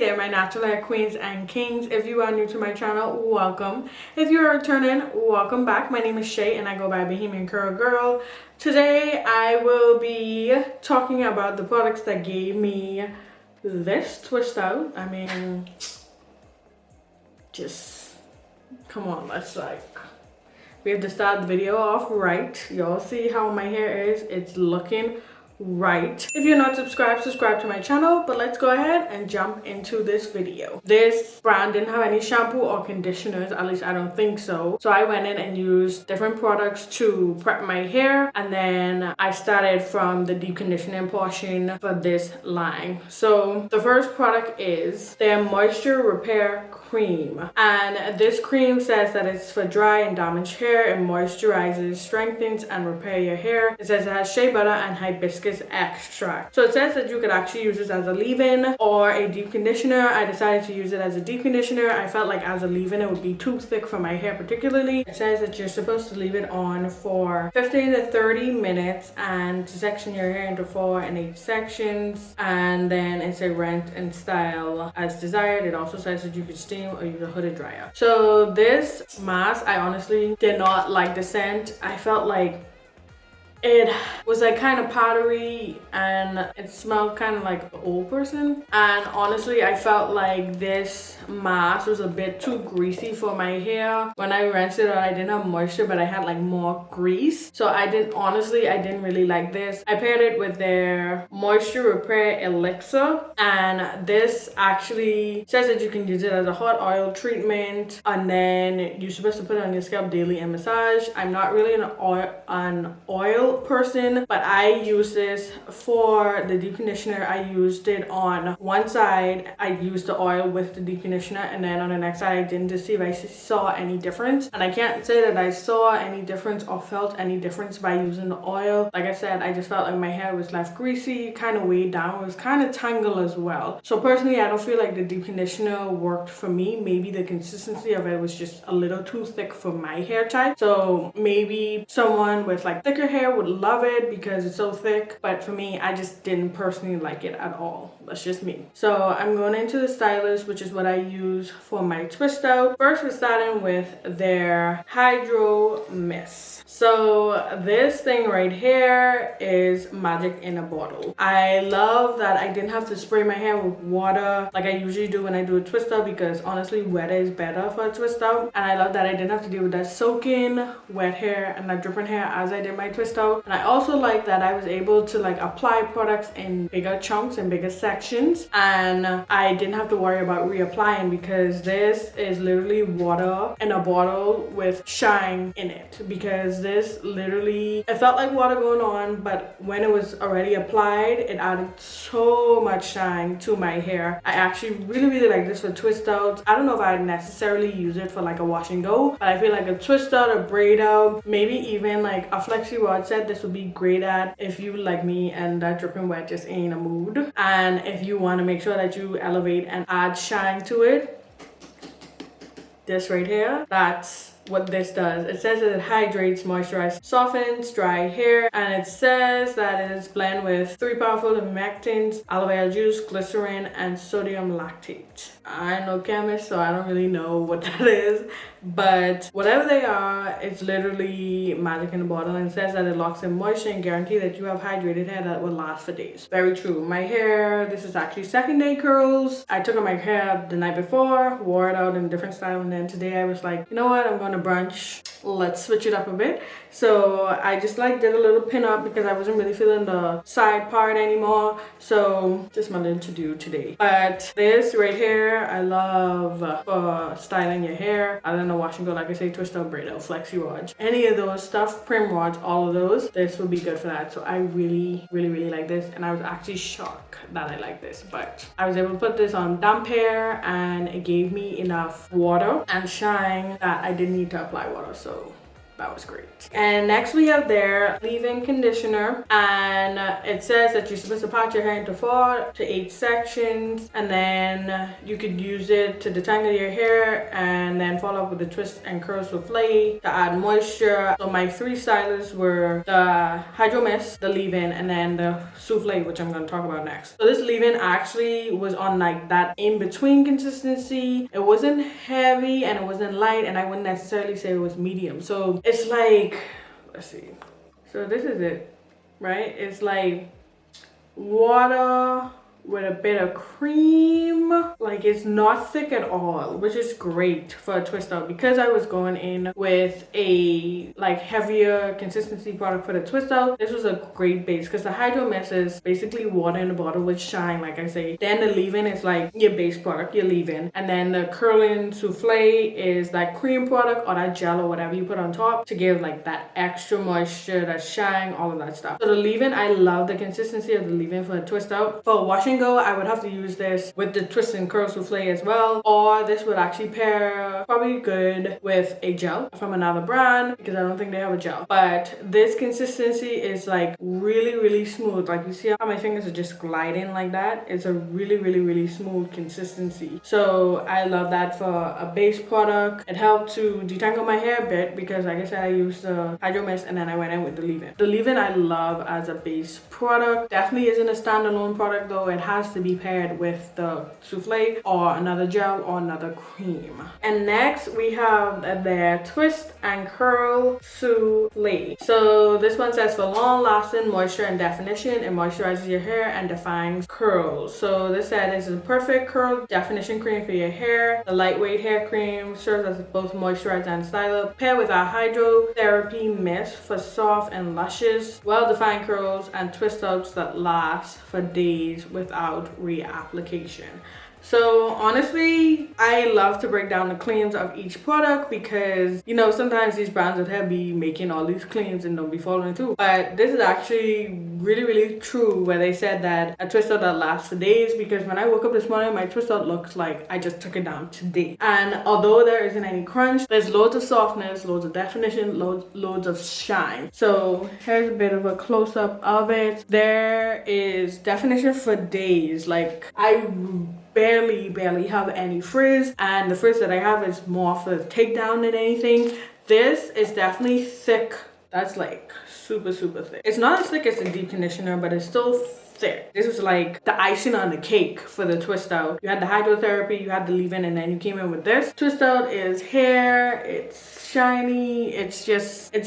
there, my natural hair queens and kings. If you are new to my channel, welcome. If you are returning, welcome back. My name is Shay and I go by Bahamian Curl Girl. Today I will be talking about the products that gave me this twist out. I mean, just come on, we have to start the video off right. Y'all see how my hair is? It's looking right. If you're not subscribed, subscribe to my channel, but let's go ahead and jump into this video. This brand didn't have any shampoo or conditioners, at least I don't think so. So I went in and used different products to prep my hair, and then I started from the deep conditioning portion for this line. So the first product is their moisture repair cream, and this cream says that it's for dry and damaged hair. It moisturizes, strengthens, and repair your hair. It says it has shea butter and hibiscus extract. So it says that you could actually use this as a leave-in or a deep conditioner. I decided to use it as a deep conditioner. I felt like as a leave-in it would be too thick for my hair particularly. It says that you're supposed to leave it on for 15 to 30 minutes and to section your hair into 4 and 8 sections, and then it's a rinse and style as desired. It also says that you could steam or use a hooded dryer. So this mask, I honestly did not like the scent. I felt like it was like kind of powdery and it smelled kind of like an old person, and honestly I felt like this mask was a bit too greasy for my hair. When I rinsed it out, I didn't have moisture, but I had like more grease, so I didn't really like this. I paired it with their moisture repair elixir, and this actually says that you can use it as a hot oil treatment, and then you're supposed to put it on your scalp daily and massage. I'm not really an oil person, but I use this for the deep conditioner. I used it on one side, I used the oil with the deep conditioner, and then on the next side I didn't, to see if I saw any difference, and I can't say that I saw any difference or felt any difference by using the oil. Like I said, I just felt like my hair was left greasy, kind of weighed down. It was kind of tangled as well. So personally I don't feel like the deep conditioner worked for me. Maybe the consistency of it was just a little too thick for my hair type, so maybe someone with like thicker hair would love it because it's so thick, but for me I just didn't personally like it at all. That's just me. So I'm going into the stylist, which is what I use for my twist out. First we're starting with their hydro mist. So this thing right here is magic in a bottle. I love that I didn't have to spray my hair with water like I usually do when I do a twist out, because honestly wetter is better for a twist out, and I love that I didn't have to deal with that soaking wet hair and that dripping hair as I did my twist out. And I also like that I was able to like apply products in bigger chunks and bigger sections, and I didn't have to worry about reapplying, because this is literally water in a bottle with shine in it. Because this literally, it felt like water going on, but when it was already applied it added so much shine to my hair. I actually really like this for twist outs. I don't know if I necessarily use it for like a wash and go, but I feel like a twist out, a braid out, maybe even like a flexi rod set, this would be great at if you like me and that dripping wet just ain't a mood, and if you want to make sure that you elevate and add shine to it. This right here, that's what this does. It says that it hydrates, moisturizes, softens dry hair, and it says that it is blended with 3 powerful humectants, aloe vera juice, glycerin, and sodium lactate. I'm no chemist, so I don't really know what that is, but whatever they are, it's literally magic in a bottle, and it says that it locks in moisture and guarantee that you have hydrated hair that will last for days. Very true. My hair, this is actually second day curls. I took out my hair the night before, wore it out in a different style, and then today I was like, you know what, I'm going to brunch, let's switch it up a bit. So I just like did a little pin up because I wasn't really feeling the side part anymore, so just my little to do today. But this right here I love for styling your hair. I don't know, wash and go, like I say, twist out, braid out, flexi rods, any of those stuff, prim rods, all of those, this would be good for that. So I really like this, and I was actually shocked that I like this, but I was able to put this on damp hair and it gave me enough water and shine that I didn't need to apply water. So that was great. And next we have their leave-in conditioner, and it says that you're supposed to part your hair into 4 to 8 sections, and then you could use it to detangle your hair and then follow up with the twist and curl souffle to add moisture. So my 3 stylists were the hydro mist, the leave-in, and then the souffle, which I'm going to talk about next. So this leave-in actually was on like that in-between consistency. It wasn't heavy and it wasn't light, and I wouldn't necessarily say it was medium. So it's like, let's see. So this is it, right? It's like water with a bit of cream. Like, it's not thick at all, which is great for a twist out, because I was going in with a like heavier consistency product for the twist out. This was a great base, because the hydro mist is basically water in a bottle with shine, like I say. Then the leave-in is like your base product, your leave-in, and then the curling souffle is that cream product or that gel or whatever you put on top to give like that extra moisture, that shine, all of that stuff. So the leave-in, I love the consistency of the leave-in for a twist out. For washing go, I would have to use this with the twist and curl souffle as well, or this would actually pair probably good with a gel from another brand, because I don't think they have a gel. But this consistency is like really smooth. Like, you see how my fingers are just gliding like that? It's a really smooth consistency. So I love that for a base product. It helped to detangle my hair a bit, because like I said, I used the hydro mist and then I went in with the leave-in. The leave-in I love as a base product. Definitely isn't a standalone product though. It has to be paired with the souffle or another gel or another cream. And next we have their twist and curl souffle. So this one says, for long lasting moisture and definition, it moisturizes your hair and defines curls. So this said is a perfect curl definition cream for your hair. The lightweight hair cream serves as both moisturizer and styler. Pair with our hydrotherapy mist for soft and luscious, well-defined curls and twist outs that last for days without reapplication. So honestly, I love to break down the claims of each product, because you know, sometimes these brands would have be making all these claims and don't be following through. But this is actually really true, where they said that a twist out that lasts for days, because when I woke up this morning, my twist out looks like I just took it down today. And although there isn't any crunch, there's loads of softness, loads of definition, loads of shine. So here's a bit of a close-up of it. There is definition for days. Like, I barely have any frizz, and the frizz that I have is more for takedown than anything. This is definitely thick. That's like super thick. It's not as thick as the deep conditioner, but it's still thick. This was like the icing on the cake for the twist out. You had the hydrotherapy, you had the leave-in, and then you came in with this. Twist out is hair, it's shiny, it's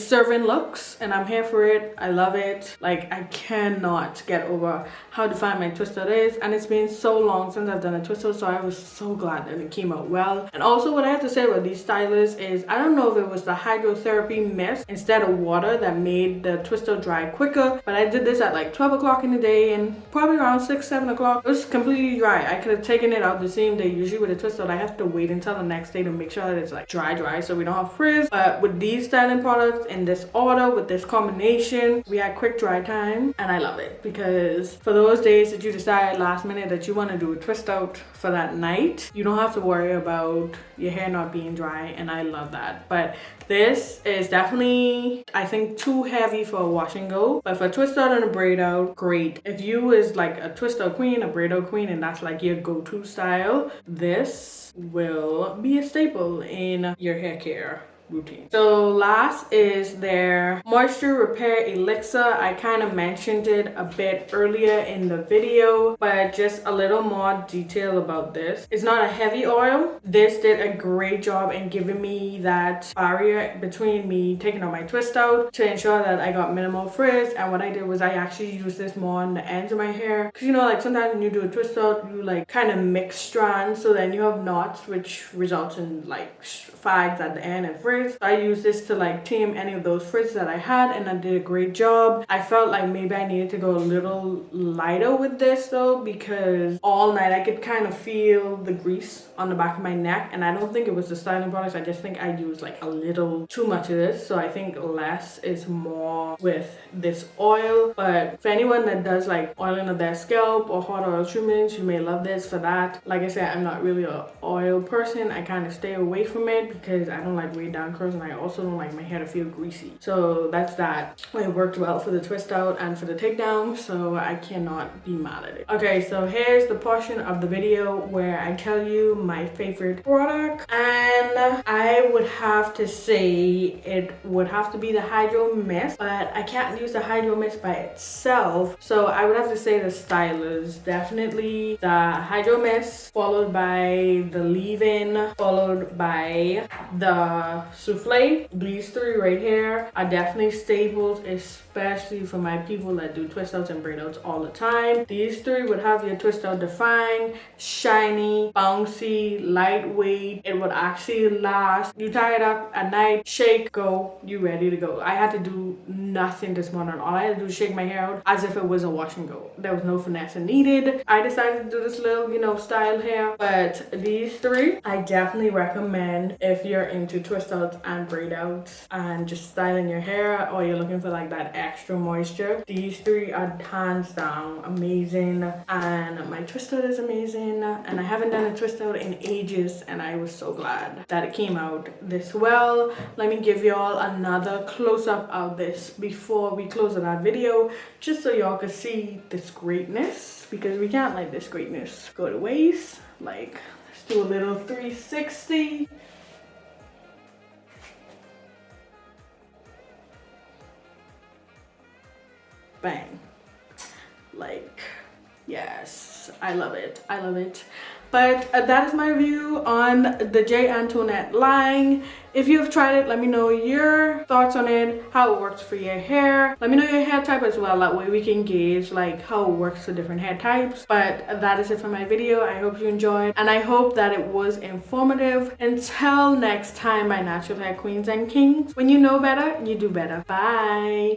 serving looks, and I'm here for it. I love it. Like, I cannot get over how defined my twist out is, and it's been so long since I've done a twist out, so I was so glad that it came out well. And also, what I have to say about these stylists is, I don't know if it was the hydrotherapy mist instead of water that made the twist out dry quicker, but I did this at like 12 o'clock in the day, and probably around 6-7 o'clock it was completely dry. I could have taken it out the same day. Usually with a twist out, I have to wait until the next day to make sure that it's like dry, so we don't have frizz. But with these styling products in this order, with this combination, we had quick dry time, and I love it, because for those days that you decide last minute that you want to do a twist out for that night, you don't have to worry about your hair not being dry, and I love that. But this is definitely, I think, too heavy for a wash and go, but for a twist out and a braid out, great. If you is like a twist out queen, a braid out queen, and that's like your go-to style, this will be a staple in your hair care routine. So last is their moisture repair elixir. I kind of mentioned it a bit earlier in the video, but just a little more detail about this. It's not a heavy oil. This did a great job in giving me that barrier between me taking out my twist out to ensure that I got minimal frizz. And what I did was I actually used this more on the ends of my hair, because you know, like sometimes when you do a twist out, you like kind of mix strands, so then you have knots, which results in like fags at the end and frizz. So I used this to like tame any of those frizz that I had, and I did a great job. I felt like maybe I needed to go a little lighter with this though, because all night I could kind of feel the grease on the back of my neck, and I don't think it was the styling products. I just think I used like a little too much of this, so I think less is more with this oil. But for anyone that does like oiling of their scalp or hot oil treatments, you may love this for that. Like I said, I'm not really an oil person. I kind of stay away from it because I don't like way down down curls, and I also don't like my hair to feel greasy. So that's that. It worked well for the twist out and for the takedown, so I cannot be mad at it. Okay, so here's the portion of the video where I tell you my favorite product, and I would have to say it would have to be the Hydro Mist, but I can't use the Hydro Mist by itself, so I would have to say the stylers. Definitely the Hydro Mist, followed by the leave-in, followed by the souffle. These three right here are definitely staples, especially for my people that do twist outs and braid outs all the time. These three would have your twist out define, shiny, bouncy, lightweight. It would actually last. You tie it up at night, shake, go, you ready to go. I had to do nothing this morning. All I had to do was shake my hair out as if it was a wash and go. There was no finesse needed. I decided to do this little, you know, style hair, but these three I definitely recommend if you're into twist outs and braid outs and just styling your hair, or you're looking for like that extra moisture. These three are hands down amazing, and my twist out is amazing, and I haven't done a twist out in ages, and I was so glad that it came out this well. Let me give y'all another close-up of this before we close out our video, just so y'all can see this greatness, because we can't let this greatness go to waste. Like, let's do a little 360. Bang. Like, yes, I love it. I love it. But that is my review on the J. Antoinette line. If you've tried it, let me know your thoughts on it, how it works for your hair. Let me know your hair type as well. That way we can gauge like how it works for different hair types. But that is it for my video. I hope you enjoyed, and I hope that it was informative. Until next time, my natural hair queens and kings. When you know better, you do better. Bye.